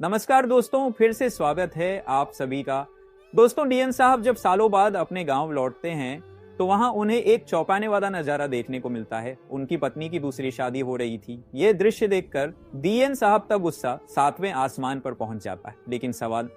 नमस्कार दोस्तों, फिर से स्वागत है आप सभी का। दोस्तों, डीएन साहब जब सालों बाद अपने गांव लौटते हैं तो वहां उन्हें एक चौंकाने वाला नजारा देखने को मिलता है। उनकी पत्नी की दूसरी शादी हो रही थी। यह दृश्य देखकर डीएन साहब का गुस्सा 7वें आसमान पर पहुंच जाता है। लेकिन सवाल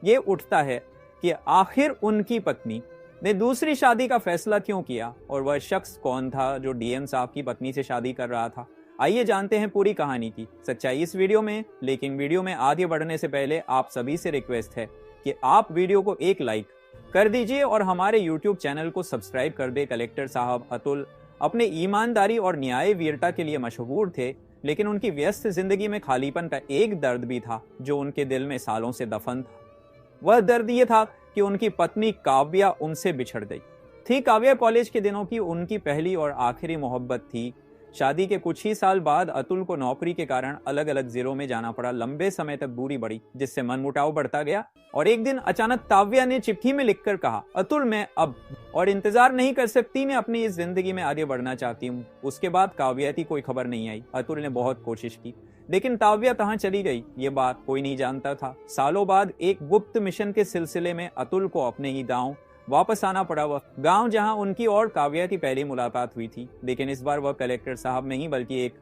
ये उठता है कि आखिर उनकी पत्नी ने दूसरी शादी का फैसला क्यों किया और वह शख्स कौन था जो डीएन साहब की पत्नी से शादी कर रहा था। आइए जानते हैं पूरी कहानी की सच्चाई इस वीडियो में। लेकिन वीडियो में आगे बढ़ने से पहले आप सभी से रिक्वेस्ट है कि आप वीडियो को एक लाइक कर दीजिए और हमारे YouTube चैनल को सब्सक्राइब कर दे। कलेक्टर साहब अतुल अपने ईमानदारी और न्याय वीरता के लिए मशहूर थे, लेकिन उनकी व्यस्त जिंदगी में खालीपन का एक दर्द भी था जो उनके दिल में सालों से दफन था। वह दर्द ये था कि उनकी पत्नी काव्या उनसे बिछड़ गई थी। काव्या कॉलेज के दिनों की उनकी पहली और आखिरी मोहब्बत थी। शादी के कुछ ही साल बाद अतुल को नौकरी के कारण अलग अलग जिलों में जाना पड़ा। लंबे समय तक दूरी बढ़ी, जिससे मनमुटाव बढ़ता गया। और एक दिन अचानक काव्या ने चिट्ठी में लिखकर कहा, अतुल मैं अब और इंतजार नहीं कर सकती, मैं अपनी इस जिंदगी में आगे बढ़ना चाहती हूँ। उसके बाद काव्या की कोई खबर नहीं आई। अतुल ने बहुत कोशिश की, लेकिन काव्या कहाँ चली गई ये बात कोई नहीं जानता था। सालों बाद एक गुप्त मिशन के सिलसिले में अतुल को अपने ही गांव वापस आना पड़ा। वह गांव जहां उनकी और काव्या की पहली मुलाकात हुई थी। लेकिन इस बार वह कलेक्टर साहब नहीं बल्कि एक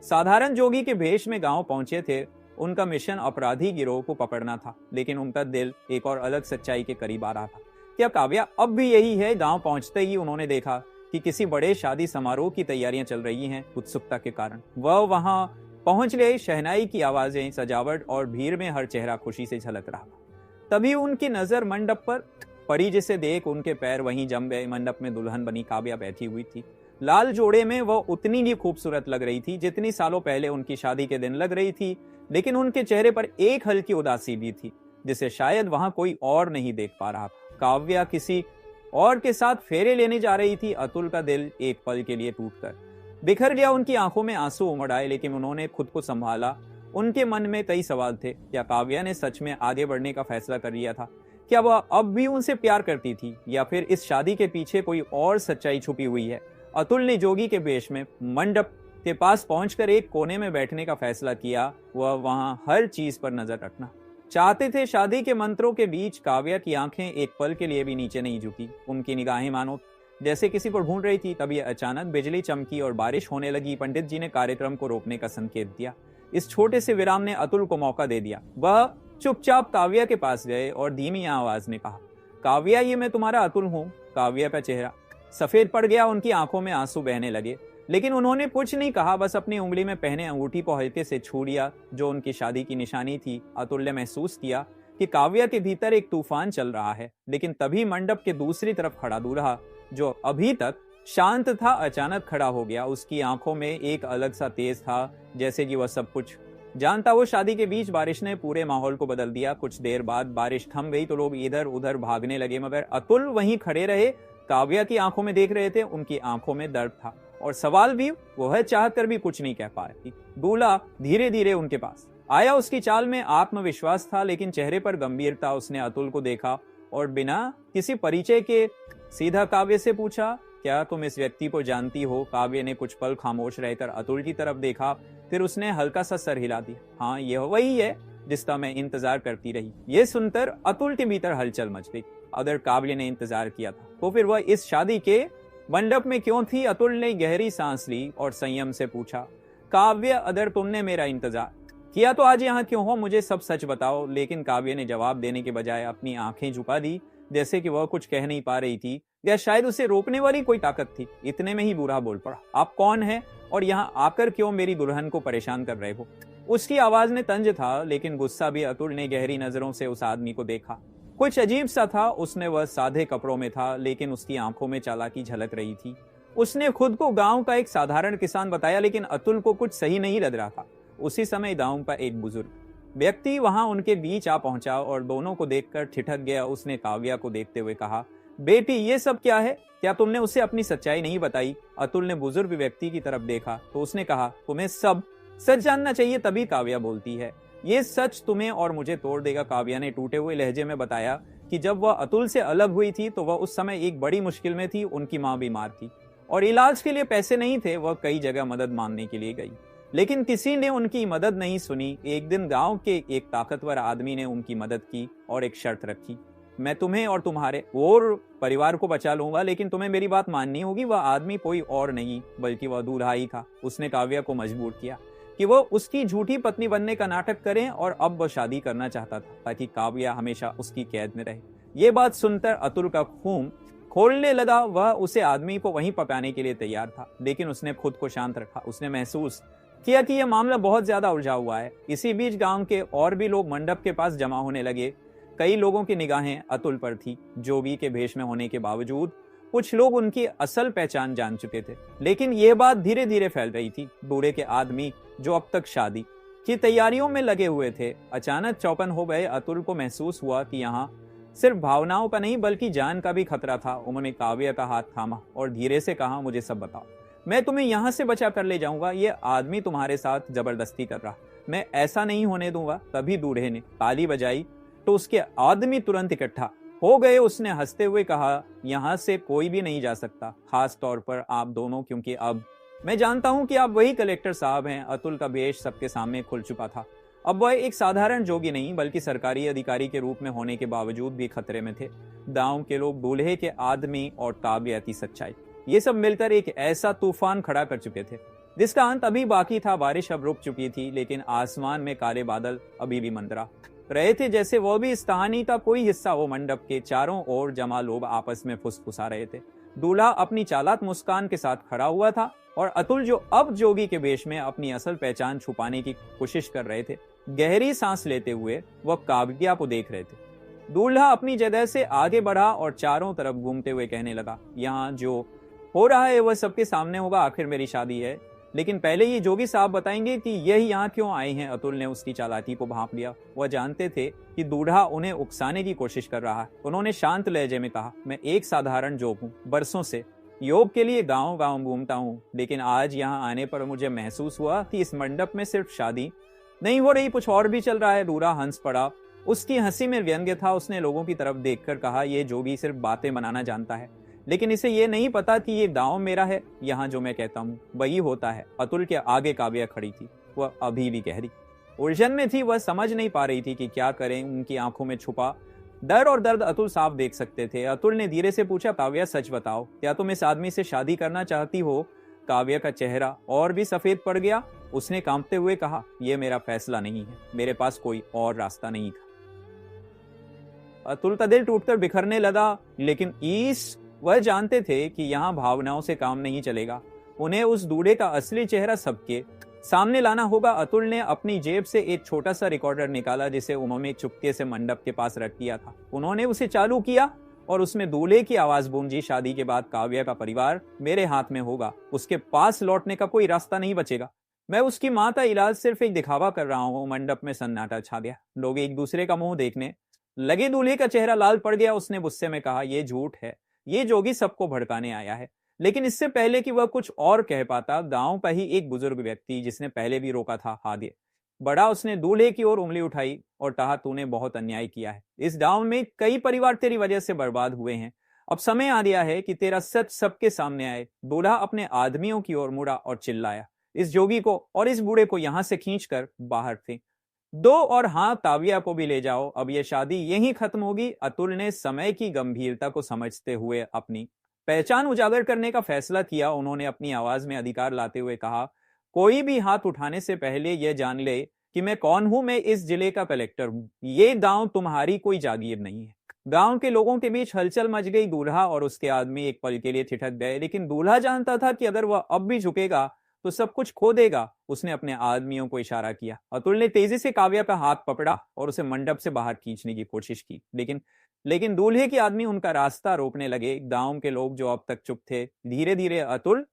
साधारण जोगी के भेष में गांव पहुंचे थे। उनका मिशन अपराधी गिरोह को पकड़ना था, लेकिन उनका दिल एक और अलग सच्चाई के करीब आ रहा था। क्या काव्या अब भी यही है? गांव पहुंचते ही उन्होंने देखा कि किसी बड़े शादी समारोह की तैयारियां चल रही हैं। उत्सुकता के कारण वह वहां पहुंच गए। शहनाई की आवाजें, सजावट और भीड़ में हर चेहरा खुशी से झलक रहा। तभी उनकी नजर मंडप पर परी, जिसे देख उनके पैर वहीं जम गए। मंडप में दुल्हन बनी काव्या बैठी हुई थी। लाल जोड़े में वह उतनी ही खूबसूरत लग रही थी जितनी सालों पहले उनकी शादी के दिन लग रही थी। लेकिन उनके चेहरे पर एक हल्की उदासी भी थी, जिसे शायद वहां कोई और नहीं देख पा रहा था। काव्या किसी और के साथ फेरे लेने जा रही थी। अतुल का दिल एक पल के लिए टूटकर बिखर गया। उनकी आंखों में आंसू उमड़ आए, लेकिन उन्होंने खुद को संभाला। उनके मन में कई सवाल थे। क्या काव्या ने सच में आगे बढ़ने का फैसला कर लिया था? क्या वह अब भी उनसे प्यार करती थी, या फिर इस शादी के पीछे कोई और सच्चाई छुपी हुई है? अतुल ने जोगी के वेश में मंडप के पास पहुंचकर एक कोने में बैठने का फैसला किया। वह वहां हर चीज पर नजर रखना चाहते थे। शादी के मंत्रों के बीच काव्या की आंखें एक पल के लिए भी नीचे नहीं झुकी। उनकी निगाहें मानो जैसे किसी को ढूंढ रही थी। तभी अचानक बिजली चमकी और बारिश होने लगी। पंडित जी ने कार्यक्रम को रोकने का संकेत दिया। इस छोटे से विराम ने अतुल को मौका दे दिया। वह चुपचाप काव्या के पास गए और धीमी आवाज में कहा, काव्या ये मैं तुम्हारा अतुल हूँ। काव्या का चेहरा सफेद पड़ गया, उनकी आंखों में आंसू बहने लगे। लेकिन उन्होंने कुछ नहीं कहा, बस अपनी उंगली में पहने अंगूठी को हल्के से छू लिया, जो उनकी शादी की निशानी थी। अतुल ने महसूस किया कि काव्या के भीतर एक तूफान चल रहा है। लेकिन तभी मंडप के दूसरी तरफ खड़ा दूल्हा, जो अभी तक शांत था, अचानक खड़ा हो गया। उसकी आंखों में एक अलग सा तेज था, जैसे कि वह सब कुछ जानता हो। शादी के बीच बारिश ने पूरे माहौल को बदल दिया। कुछ देर बाद बारिश थम गई तो लोग इधर उधर भागने लगे, मगर अतुल वहीं खड़े रहे। काव्या की आंखों में देख रहे थे। उनकी आंखों में दर्द था और सवाल भी। वह चाहकर भी कुछ नहीं कह पा रही। दूल्हा धीरे धीरे उनके पास आया। उसकी चाल में आत्मविश्वास था, लेकिन चेहरे पर गंभीरता। उसने अतुल को देखा और बिना किसी परिचय के सीधा काव्या से पूछा, क्या तुम इस व्यक्ति को जानती हो? काव्या ने कुछ पल खामोश रहकर अतुल की तरफ देखा, फिर उसने हल्का सा सर हिला दिया। हाँ, यह वही है जिसका मैं इंतजार करती रही। यह सुनकर अतुल के भीतर हलचल मच गई। अगर काव्या ने इंतजार किया था तो फिर वह इस शादी के मंडप में क्यों थी? अतुल ने गहरी सांस ली और संयम से पूछा, काव्या अगर तुमने मेरा इंतजार किया तो आज यहाँ क्यों हो? मुझे सब सच बताओ। लेकिन काव्या ने जवाब देने के बजाय अपनी आंखें झुका दी, जैसे कि वह कुछ कह नहीं पा रही थी, या शायद उसे रोकने वाली कोई ताकत थी। इतने में ही बूढ़ा बोल पड़ा, आप कौन हैं और यहाँ आकर क्यों मेरी दुल्हन को परेशान कर रहे हो? उसकी आवाज में तंज था, लेकिन गुस्सा भी। अतुल ने गहरी नजरों से उस आदमी को देखा। कुछ अजीब सा था। उसने वह सादे कपड़ों में था, लेकिन उसकी आंखों में चालाकी झलक रही थी। उसने खुद को गांव का एक साधारण किसान बताया, लेकिन अतुल को कुछ सही नहीं लग रहा था। उसी समय गांव का एक बुजुर्ग व्यक्ति वहां उनके बीच आ पहुंचा और दोनों को देखकर ठिठक गया। उसने काव्या को देखते हुए कहा, बेटी ये सब क्या है? क्या तुमने उसे अपनी सच्चाई नहीं बताई? अतुल ने बुजुर्ग व्यक्ति की तरफ देखा तो उसने कहा, तुम्हें सब सच जानना चाहिए, तभी काव्या बोलती है। ये सच तुम्हें और मुझे तोड़ देगा। काव्या ने टूटे हुए लहजे में बताया कि जब वह अतुल से अलग हुई थी तो वह उस समय एक बड़ी मुश्किल में थी। उनकी माँ बीमार थी और इलाज के लिए पैसे नहीं थे। वह कई जगह मदद मांगने के लिए गई, लेकिन किसी ने उनकी मदद नहीं सुनी। एक दिन गांव के एक ताकतवर आदमी ने उनकी मदद की और एक शर्त रखी, मैं तुम्हें और तुम्हारे और परिवार को बचा लूंगा, लेकिन तुम्हें मेरी बात माननी होगी। वह आदमी कोई और नहीं बल्कि वह दूल्हा ही था। उसने काव्या को मजबूर किया कि वो उसकी झूठी पत्नी बनने का नाटक करें और अब वह शादी करना चाहता था ताकि काव्या हमेशा उसकी कैद में रहे। ये बात सुनकर अतुल का खून खोलने लगा। वह उसे आदमी को वहीं पकाने के लिए तैयार था, लेकिन उसने खुद को शांत रखा। उसने महसूस किया कि यह मामला बहुत ज्यादा उलझा हुआ है। इसी बीच गांव के और भी लोग मंडप के पास जमा होने लगे। कई लोगों की निगाहें अतुल पर थी। जोगी के भेष में होने के बावजूद कुछ लोग उनकी असल पहचान जान चुके थे, लेकिन यह बात धीरे धीरे फैल रही थी। बूढ़े के आदमी जो अब तक शादी की तैयारियों में लगे हुए थे, अचानक चौपन हो गए। अतुल को महसूस हुआ कि यहाँ सिर्फ भावनाओं का नहीं बल्कि जान का भी खतरा था। उन्होंने काव्या का हाथ थामा और धीरे से कहा, मुझे सब बताओ, मैं तुम्हें यहाँ से बचा कर ले जाऊंगा। ये आदमी तुम्हारे साथ जबरदस्ती कर रहा, मैं ऐसा नहीं होने दूंगा। तभी बूढ़े ने ताली बजाई तो उसके आदमी तुरंत इकट्ठा हो गए। उसने हंसते हुए कहा, यहाँ से कोई भी नहीं जा सकता, खास तौर पर आप दोनों, क्योंकि अब मैं जानता हूं कि आप वही कलेक्टर साहब हैं। अतुल का भेष सबके सामने खुल चुका था। अब वह एक साधारण जोगी नहीं बल्कि सरकारी अधिकारी के रूप में होने के बावजूद भी खतरे में थे। गांव के लोग दूल्हे के आदमी और काव्या की सच्चाई, ये सब मिलकर एक ऐसा तूफान खड़ा कर चुके थे जिसका अंत अभी बाकी था। बारिश अब रुक चुकी थी, लेकिन आसमान में काले बादल अभी भी मंडरा रहे थे, जैसे वो भी इस कहानी का कोई हिस्सा हो। मंडप के चारों ओर जमा लोग आपस में फुसफुसा रहे थे। दूल्हा अपनी चालाक मुस्कान के साथ खड़ा हुआ था और अतुल, जो अब जोगी के वेश में अपनी असल पहचान छुपाने की कोशिश कर रहे थे, गहरी सांस लेते हुए वह काव्या को देख रहे थे। दूल्हा अपनी जगह से आगे बढ़ा और चारों तरफ घूमते हुए कहने लगा, यहाँ जो हो रहा है वह सबके सामने होगा। आखिर मेरी शादी है, लेकिन पहले ये जोगी साहब बताएंगे कि यह यहाँ क्यों आए हैं। अतुल ने उसकी चालाकी को भांप लिया। वह जानते थे कि दूल्हा उन्हें उकसाने की कोशिश कर रहा है। उन्होंने शांत लहजे में कहा, मैं एक साधारण जोग हूँ, बरसों से योग के लिए गांव गांव घूमता हूँ, लेकिन आज यहाँ आने पर मुझे महसूस हुआ कि इस मंडप में सिर्फ शादी नहीं हो रही, कुछ और भी चल रहा है। दूल्हा हंस पड़ा। उसकी हंसी में व्यंग्य था। उसने लोगों की तरफ देखकर कहा, यह जोगी सिर्फ बातें बनाना जानता है, लेकिन इसे ये नहीं पता कि ये गांव मेरा है। यहाँ जो मैं कहता हूँ वही होता है। अतुल के आगे काव्या खड़ी थी। वह अभी भी गहरी उलझन में थी। वह समझ नहीं पा रही थी कि क्या करें। उनकी आंखों में छुपा डर और दर्द अतुल साफ देख सकते थे। अतुल ने धीरे से पूछा, काव्या सच बताओ, क्या तुम इस आदमी से शादी करना चाहती हो? काव्या का चेहरा और भी सफेद पड़ गया। उसने कांपते हुए कहा, यह मेरा फैसला नहीं है, मेरे पास कोई और रास्ता नहीं था। अतुल का दिल टूटकर बिखरने लगा, लेकिन वह जानते थे कि यहाँ भावनाओं से काम नहीं चलेगा। उन्हें उस दूल्हे का असली चेहरा सबके सामने लाना होगा। अतुल ने अपनी जेब से एक छोटा सा रिकॉर्डर निकाला जिसे उन्होंने चुपके से मंडप के पास रख दिया था। उन्होंने उसे चालू किया और उसमें दूल्हे की आवाज गूंजी, शादी के बाद काव्या का परिवार मेरे हाथ में होगा, उसके पास लौटने का कोई रास्ता नहीं बचेगा। मैं उसकी माँ का इलाज सिर्फ एक दिखावा कर रहा हूँ। मंडप में सन्नाटा छा गया। लोग एक दूसरे का मुंह देखने लगे। दूल्हे का चेहरा लाल पड़ गया। उसने गुस्से में कहा, यह झूठ है, ये जोगी सबको भड़काने आया है। लेकिन इससे पहले कि वह कुछ और कह पाता, गांव का ही एक बुजुर्ग व्यक्ति जिसने पहले भी रोका था, हाथ बढ़ा। उसने दूल्हे की ओर उंगली उठाई और कहा, तूने बहुत अन्याय किया है। इस गांव में कई परिवार तेरी वजह से बर्बाद हुए हैं। अब समय आ गया है कि तेरा सच सबके सामने आए। दूल्हा अपने आदमियों की ओर मुड़ा और चिल्लाया, इस जोगी को और इस बूढ़े को यहां से खींचकर बाहर फेंक दो और हाँ, काव्या को भी ले जाओ। अब यह शादी यहीं खत्म होगी। अतुल ने समय की गंभीरता को समझते हुए अपनी पहचान उजागर करने का फैसला किया। उन्होंने अपनी आवाज में अधिकार लाते हुए कहा, कोई भी हाथ उठाने से पहले यह जान ले कि मैं कौन हूं। मैं इस जिले का कलेक्टर हूं। ये गांव तुम्हारी कोई जागीर नहीं है। गांव के लोगों के बीच हलचल मच गई। दूल्हा और उसके आदमी एक पल के लिए ठिठक गए, लेकिन दूल्हा जानता था कि अगर वह अब भी झुकेगा तो सब कुछ खो देगा। उसने अपने आदमियों को इशारा किया। अतुल ने तेजी से काव्या का हाथ पकड़ा और उसे मंडप से बाहर खींचने की कोशिश की, लेकिन दूल्हे के आदमी उनका रास्ता रोकने लगे। गांव के लोग जो अब तक चुप थे, धीरे धीरे अतुल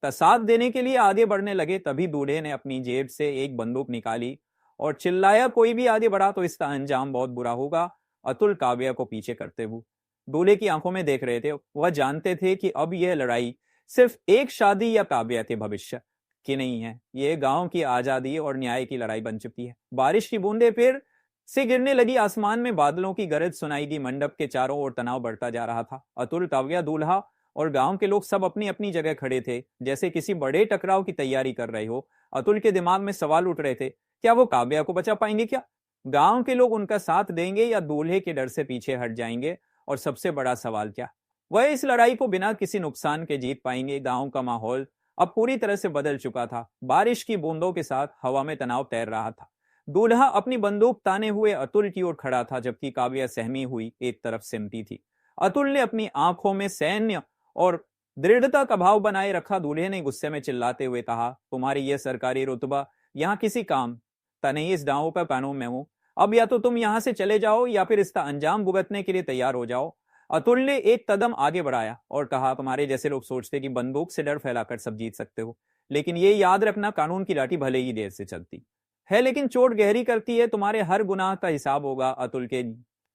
का साथ देने के लिए आगे बढ़ने लगे। तभी दूल्हे ने अपनी जेब से एक बंदूक निकाली और चिल्लाया, कोई भी आगे बढ़ा तो इसका अंजाम बहुत बुरा होगा। अतुल काव्या को पीछे करते हुए दूल्हे की आंखों में देख रहे थे। वह जानते थे कि अब यह लड़ाई सिर्फ एक शादी या काव्या के भविष्य की नहीं है, ये गांव की आजादी और न्याय की लड़ाई बन चुकी है। बारिश की बूंदें फिर से गिरने लगी। आसमान में बादलों की गरज सुनाई दी। मंडप के चारों ओर तनाव बढ़ता जा रहा था। अतुल, काव्या, दूल्हा और गांव के लोग सब अपनी अपनी जगह खड़े थे, जैसे किसी बड़े टकराव की तैयारी कर रहे हो। अतुल के दिमाग में सवाल उठ रहे थे, क्या वो काव्या को बचा पाएंगे? क्या गांव के लोग उनका साथ देंगे या दूल्हे के डर से पीछे हट जाएंगे? और सबसे बड़ा सवाल, क्या वह इस लड़ाई को बिना किसी नुकसान के जीत पाएंगे? गांव का माहौल अब पूरी तरह से बदल चुका था। बारिश की बूंदों के साथ हवा में तनाव तैर रहा था। दूल्हा अपनी बंदूक ताने हुए अतुल की ओर खड़ा था, जबकि काव्या सहमी हुई एक तरफ सिमटी थी। अतुल ने अपनी आंखों में सैन्य और दृढ़ता का भाव बनाए रखा। दूल्हे ने गुस्से में चिल्लाते हुए कहा, तुम्हारी यह सरकारी रुतबा यहाँ किसी काम का नहीं, इस दांव पर कानून में हूं। अब या तो तुम यहां से चले जाओ या फिर इसका अंजाम भुगतने के लिए तैयार हो जाओ। अतुल ने एक कदम आगे बढ़ाया और कहा, तुम्हारे जैसे लोग सोचते कि बंदूक से डर फैलाकर सब जीत सकते हो, लेकिन ये याद रखना, कानून की लाठी भले ही देर से चलती है लेकिन चोट गहरी करती है। तुम्हारे हर गुनाह का हिसाब होगा। अतुल के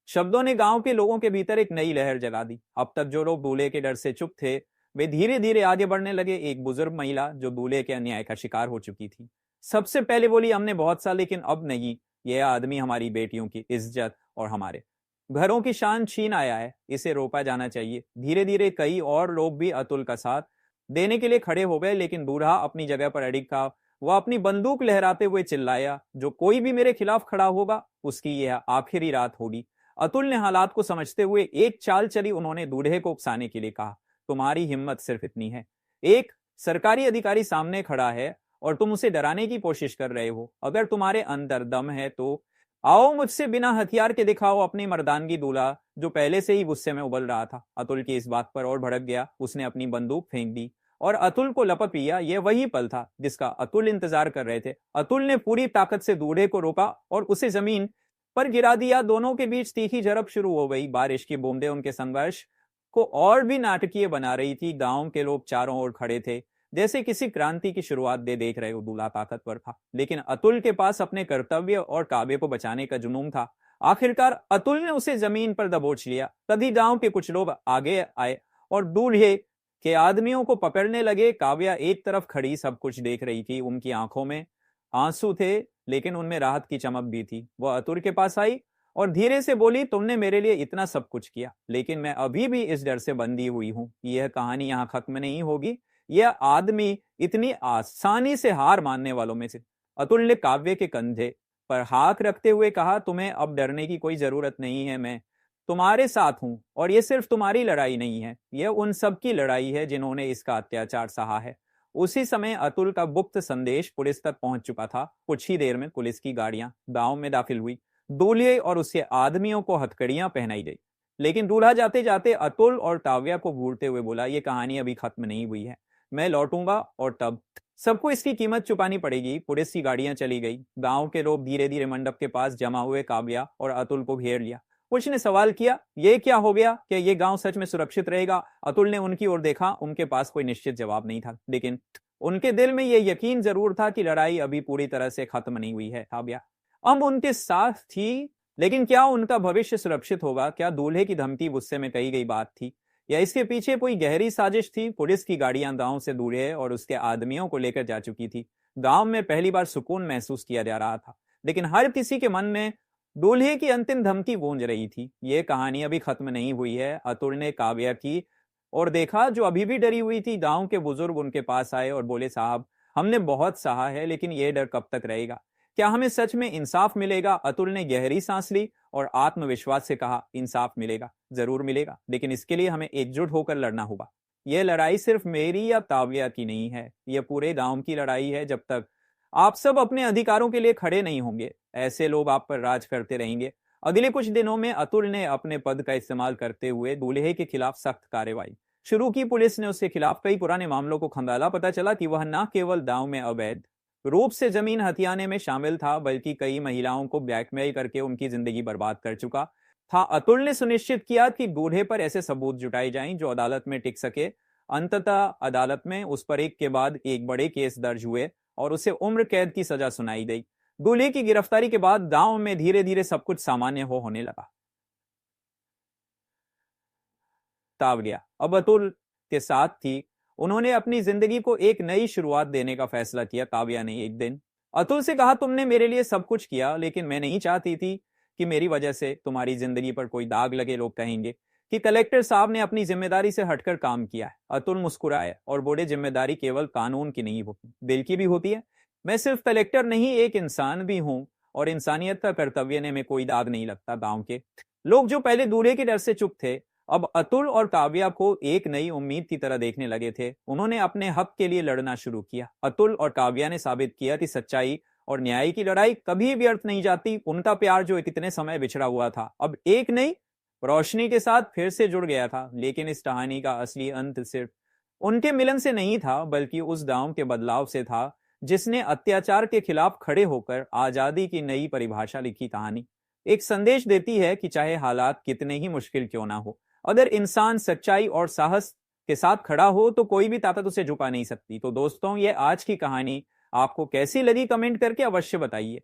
शब्दों ने गांव के लोगों के भीतर एक नई लहर जगा दी। अब तक जो लोग दूल्हे के डर से चुप थे, वे धीरे धीरे आगे बढ़ने लगे। एक बुजुर्ग महिला जो दूल्हे के अन्याय का शिकार हो चुकी थी, सबसे पहले बोली, हमने बहुत सा लेकिन अब नहीं। यह आदमी हमारी बेटियों की इज्जत और हमारे घरों की शान छीन आया है, इसे रोका जाना चाहिए। धीरे धीरे कई और लोग भी अतुल का साथ देने के लिए खड़े हो गए, लेकिन बूढ़ा अपनी जगह पर अडिग था। वह अपनी बंदूक लहराते हुए चिल्लाया, जो कोई भी मेरे खिलाफ खड़ा होगा उसकी यह आखिरी रात होगी। अतुल ने हालात को समझते हुए एक चाल चली। उन्होंने दूल्हे को उकसाने के लिए कहा, तुम्हारी हिम्मत सिर्फ इतनी है, एक सरकारी अधिकारी सामने खड़ा है और तुम उसे डराने की कोशिश कर रहे हो। अगर तुम्हारे अंदर दम है तो आओ मुझसे बिना हथियार के दिखाओ अपनी मर्दानगी। दूल्हा, जो पहले से ही गुस्से में उबल रहा था, अतुल की इस बात पर और भड़क गया। उसने अपनी बंदूक फेंक दी और अतुल को लपक लिया। यह वही पल था जिसका अतुल इंतजार कर रहे थे। अतुल ने पूरी ताकत से दूल्हे को रोका और उसे जमीन पर गिरा दिया। दोनों के बीच तीखी झड़प शुरू हो गई। बारिश की बूंदें उनके संघर्ष को और भी नाटकीय बना रही थी। गांव के लोग चारों ओर खड़े थे, जैसे किसी क्रांति की शुरुआत देख रहे हो। दूल्हा ताकतवर था, लेकिन अतुल के पास अपने कर्तव्य और काव्य को बचाने का जुनून था। आखिरकार अतुल ने उसे जमीन पर दबोच लिया। तभी गांव के कुछ लोग आगे आए और दूल्हे के आदमियों को पकड़ने लगे। काव्या एक तरफ खड़ी सब कुछ देख रही थी। उनकी आंखों में आंसू थे, लेकिन उनमें राहत की चमक भी थी। वह अतुल के पास आई और धीरे से बोली, तुमने मेरे लिए इतना सब कुछ किया, लेकिन मैं अभी भी इस डर से बंधी हुई हूं कि यह कहानी यहां खत्म नहीं होगी। यह आदमी इतनी आसानी से हार मानने वालों में से। अतुल ने काव्य के कंधे पर हाथ रखते हुए कहा, तुम्हें अब डरने की कोई जरूरत नहीं है। मैं तुम्हारे साथ हूं और यह सिर्फ तुम्हारी लड़ाई नहीं है, यह उन सब की लड़ाई है जिन्होंने इसका अत्याचार सहा है। उसी समय अतुल का गुप्त संदेश पुलिस तक पहुंच चुका था। कुछ ही देर में पुलिस की गाड़ियां गांव में दाखिल हुई। दूल्हे और उसके आदमियों को हथकड़ियां पहनाई गई, लेकिन दूल्हा जाते जाते अतुल और काव्या को घूरते हुए बोला, यह कहानी अभी खत्म नहीं हुई है। मैं लौटूंगा और तब सबको इसकी कीमत चुकानी पड़ेगी। पुलिस की गाड़ियां चली गई। गांव के लोग धीरे धीरे मंडप के पास जमा हुए। काव्या और अतुल को घेर लिया। कुछ ने सवाल किया, ये क्या हो गया? क्या ये गांव सच में सुरक्षित रहेगा? अतुल ने उनकी ओर देखा। उनके पास कोई निश्चित जवाब नहीं था, लेकिन उनके दिल में यह यकीन जरूर था कि लड़ाई अभी पूरी तरह से खत्म नहीं हुई है। काव्या अब उनके साथ थी, लेकिन क्या उनका भविष्य सुरक्षित होगा? क्या दूल्हे की धमकी गुस्से में कही गई बात थी, या इसके पीछे कोई गहरी साजिश थी? पुलिस की गाड़ियां गांव से दूल्हे और उसके आदमियों को लेकर जा चुकी थी। गांव में पहली बार सुकून महसूस किया जा रहा था, लेकिन हर किसी के मन में दूल्हे की अंतिम धमकी गूंज रही थी। यह कहानी अभी खत्म नहीं हुई है। अतुल ने काव्या की और देखा, जो अभी भी डरी हुई थी। गांव के बुजुर्ग उनके पास आए और बोले, साहब, हमने बहुत सहा है, लेकिन यह डर कब तक रहेगा? क्या हमें सच में इंसाफ मिलेगा? अतुल ने गहरी सांस ली और आत्मविश्वास से कहा, इंसाफ मिलेगा, जरूर मिलेगा, लेकिन इसके लिए हमें एकजुट होकर लड़ना होगा। यह लड़ाई सिर्फ मेरी या काव्या की नहीं है, यह पूरे गांव की लड़ाई है। जब तक आप सब अपने अधिकारों के लिए खड़े नहीं होंगे, ऐसे लोग आप पर राज करते रहेंगे। अगले कुछ दिनों में अतुल ने अपने पद का इस्तेमाल करते हुए दूल्हे के खिलाफ सख्त कार्रवाई शुरू की। पुलिस ने उसके खिलाफ कई पुराने मामलों को खंगाला। पता चला कि वह न केवल गांव में अवैध रूप से जमीन हथियाने में शामिल था, बल्कि कई महिलाओं को ब्लैकमेल करके उनकी जिंदगी बर्बाद कर चुका था। अतुल ने सुनिश्चित किया कि दूल्हे पर ऐसे सबूत जुटाए जाएं जो अदालत में टिक सके। अंततः अदालत में उस पर एक के बाद एक बड़े केस दर्ज हुए और उसे उम्र कैद की सजा सुनाई गई। दूल्हे की गिरफ्तारी के बाद गांव में धीरे धीरे सब कुछ सामान्य होने लगा। काव्या अब अतुल के साथ थी। उन्होंने अपनी जिंदगी को एक नई शुरुआत देने का फैसला किया। काव्या ने एक दिन अतुल से कहा, तुमने मेरे लिए सब कुछ किया, लेकिन मैं नहीं चाहती थी कि मेरी वजह से तुम्हारी जिंदगी पर कोई दाग लगे। लोग कहेंगे कि कलेक्टर साहब ने अपनी जिम्मेदारी से हटकर काम किया है। अतुल मुस्कुराया और बोले, जिम्मेदारी केवल कानून की नहीं होती, दिल की भी होती है। मैं सिर्फ कलेक्टर नहीं, एक इंसान भी हूं, और इंसानियत का कर्तव्य ने में कोई दाग नहीं लगता। गांव के लोग जो पहले दूल्हे के डर से चुप थे, अब अतुल और काव्या को एक नई उम्मीद की तरह देखने लगे थे। उन्होंने अपने हक के लिए लड़ना शुरू किया। अतुल और काव्या ने साबित किया कि सच्चाई और न्याय की लड़ाई कभी व्यर्थ नहीं जाती। उनका प्यार जो इतने समय बिछड़ा हुआ था, अब एक नई रोशनी के साथ फिर से जुड़ गया था। लेकिन इस कहानी का असली अंत सिर्फ उनके मिलन से नहीं था, बल्कि उस गांव के बदलाव से था, जिसने अत्याचार के खिलाफ खड़े होकर आजादी की नई परिभाषा लिखी। कहानी एक संदेश देती है कि चाहे हालात कितने ही मुश्किल क्यों ना हो, अगर इंसान सच्चाई और साहस के साथ खड़ा हो तो कोई भी ताकत उसे झुका नहीं सकती। तो दोस्तों, ये आज की कहानी आपको कैसी लगी, कमेंट करके अवश्य बताइए।